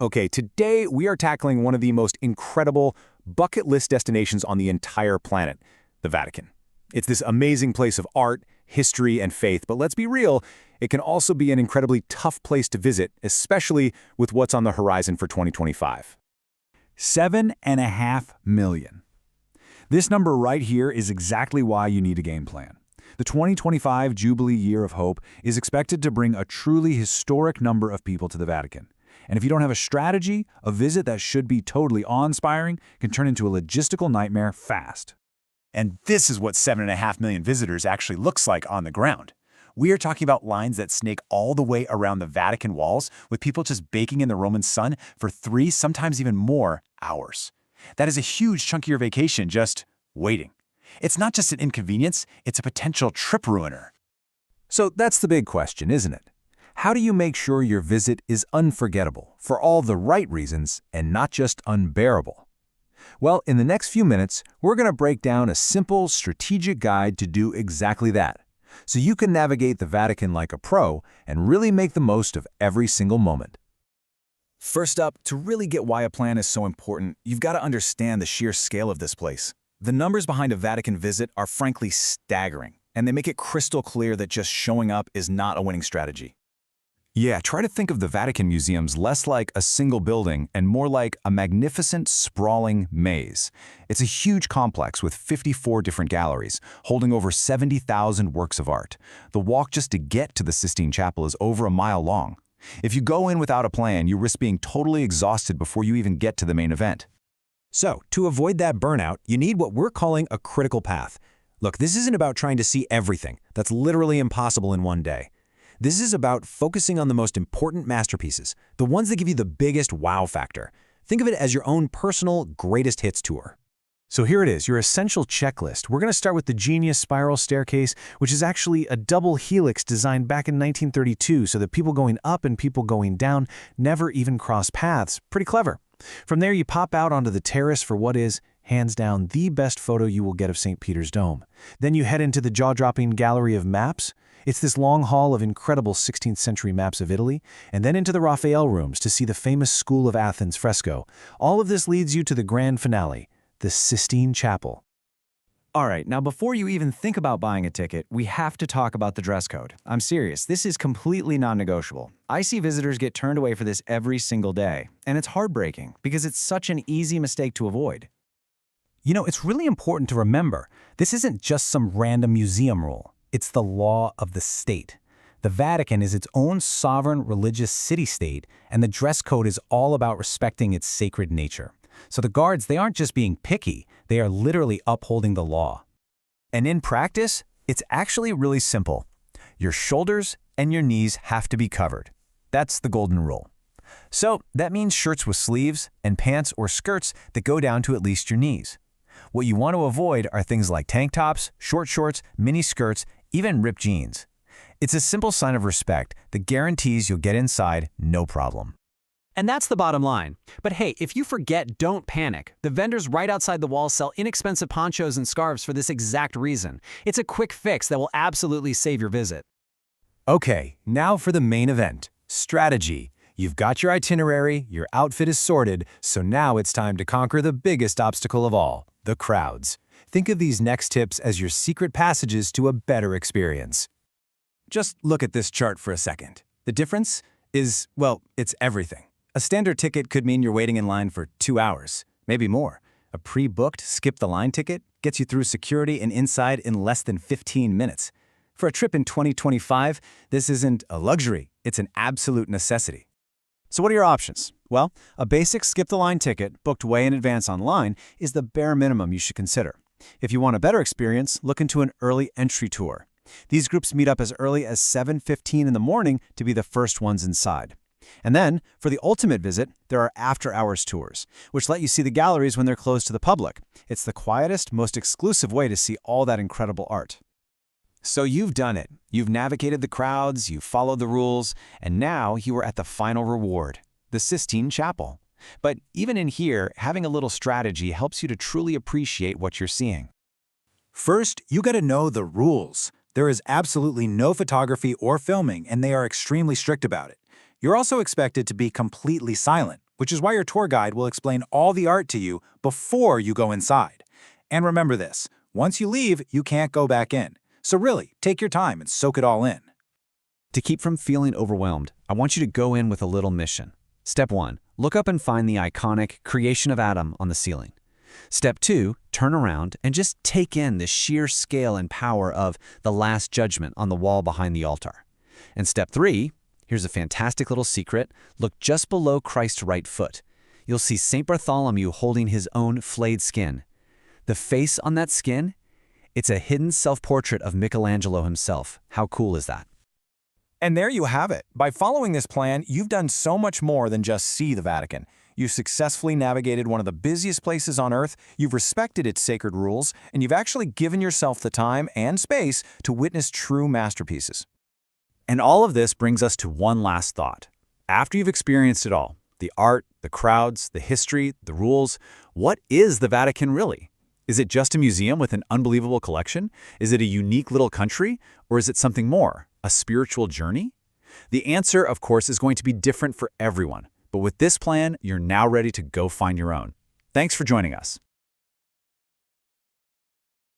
Okay, today we are tackling one of the most incredible bucket list destinations on the entire planet, the Vatican. It's this amazing place of art, history, and faith, but let's be real, it can also be an incredibly tough place to visit, especially with what's on the horizon for 2025. 7.5 million. This number right here is exactly why you need a game plan. The 2025 Jubilee Year of Hope is expected to bring a truly historic number of people to the Vatican. And if you don't have a strategy, a visit that should be totally awe-inspiring can turn into a logistical nightmare fast. And this is what 7.5 million visitors actually looks like on the ground. We are talking about lines that snake all the way around the Vatican walls, with people just baking in the Roman sun for 3, sometimes even more, hours. That is a huge chunk of your vacation just waiting. It's not just an inconvenience, it's a potential trip ruiner. So that's the big question, isn't it? How do you make sure your visit is unforgettable for all the right reasons and not just unbearable? Well, in the next few minutes, we're going to break down a simple, strategic guide to do exactly that, so you can navigate the Vatican like a pro and really make the most of every single moment. First up, to really get why a plan is so important, you've got to understand the sheer scale of this place. The numbers behind a Vatican visit are frankly staggering, and they make it crystal clear that just showing up is not a winning strategy. Yeah, try to think of the Vatican Museums less like a single building and more like a magnificent, sprawling maze. It's a huge complex with 54 different galleries, holding over 70,000 works of art. The walk just to get to the Sistine Chapel is over a mile long. If you go in without a plan, you risk being totally exhausted before you even get to the main event. So, to avoid that burnout, you need what we're calling a critical path. Look, this isn't about trying to see everything. That's literally impossible in one day. This is about focusing on the most important masterpieces, the ones that give you the biggest wow factor. Think of it as your own personal greatest hits tour. So here it is, your essential checklist. We're going to start with the genius spiral staircase, which is actually a double helix designed back in 1932 so that people going up and people going down never even cross paths. Pretty clever. From there, you pop out onto the terrace for what is, hands down, the best photo you will get of St. Peter's Dome. Then you head into the jaw-dropping gallery of maps. It's this long hall of incredible 16th century maps of Italy, and then into the Raphael Rooms to see the famous School of Athens fresco. All of this leads you to the grand finale, the Sistine Chapel. All right, now before you even think about buying a ticket, we have to talk about the dress code. I'm serious, this is completely non-negotiable. I see visitors get turned away for this every single day, and it's heartbreaking because it's such an easy mistake to avoid. You know, it's really important to remember, this isn't just some random museum rule. It's the law of the state. The Vatican is its own sovereign religious city-state, and the dress code is all about respecting its sacred nature. So the guards, they aren't just being picky, they are literally upholding the law. And in practice, it's actually really simple. Your shoulders and your knees have to be covered. That's the golden rule. So that means shirts with sleeves and pants or skirts that go down to at least your knees. What you want to avoid are things like tank tops, short shorts, mini skirts, even ripped jeans. It's a simple sign of respect that guarantees you'll get inside no problem. And that's the bottom line. But hey, if you forget, don't panic. The vendors right outside the wall sell inexpensive ponchos and scarves for this exact reason. It's a quick fix that will absolutely save your visit. Okay, now for the main event, strategy. You've got your itinerary, your outfit is sorted, so now it's time to conquer the biggest obstacle of all, the crowds. Think of these next tips as your secret passages to a better experience. Just look at this chart for a second. The difference is, well, it's everything. A standard ticket could mean you're waiting in line for 2 hours, maybe more. A pre-booked skip-the-line ticket gets you through security and inside in less than 15 minutes. For a trip in 2025, this isn't a luxury, it's an absolute necessity. So what are your options? Well, a basic skip-the-line ticket booked way in advance online is the bare minimum you should consider. If you want a better experience, look into an early entry tour. These groups meet up as early as 7:15 in the morning to be the first ones inside. And then, for the ultimate visit, there are after-hours tours, which let you see the galleries when they're closed to the public. It's the quietest, most exclusive way to see all that incredible art. So you've done it. You've navigated the crowds, you've followed the rules, and now you are at the final reward, the Sistine Chapel. But even in here, having a little strategy helps you to truly appreciate what you're seeing. First, you got to know the rules. There is absolutely no photography or filming, and they are extremely strict about it. You're also expected to be completely silent, which is why your tour guide will explain all the art to you before you go inside. And remember this, once you leave, you can't go back in. So really, take your time and soak it all in. To keep from feeling overwhelmed, I want you to go in with a little mission. Step 1, look up and find the iconic Creation of Adam on the ceiling. Step 2, turn around and just take in the sheer scale and power of the Last Judgment on the wall behind the altar. And step 3, here's a fantastic little secret, look just below Christ's right foot. You'll see St. Bartholomew holding his own flayed skin. The face on that skin, it's a hidden self-portrait of Michelangelo himself. How cool is that? And there you have it. By following this plan, you've done so much more than just see the Vatican. You've successfully navigated one of the busiest places on Earth, you've respected its sacred rules, and you've actually given yourself the time and space to witness true masterpieces. And all of this brings us to one last thought. After you've experienced it all, the art, the crowds, the history, the rules, what is the Vatican really? Is it just a museum with an unbelievable collection? Is it a unique little country? Or is it something more, a spiritual journey? The answer, of course, is going to be different for everyone. But with this plan, you're now ready to go find your own. Thanks for joining us.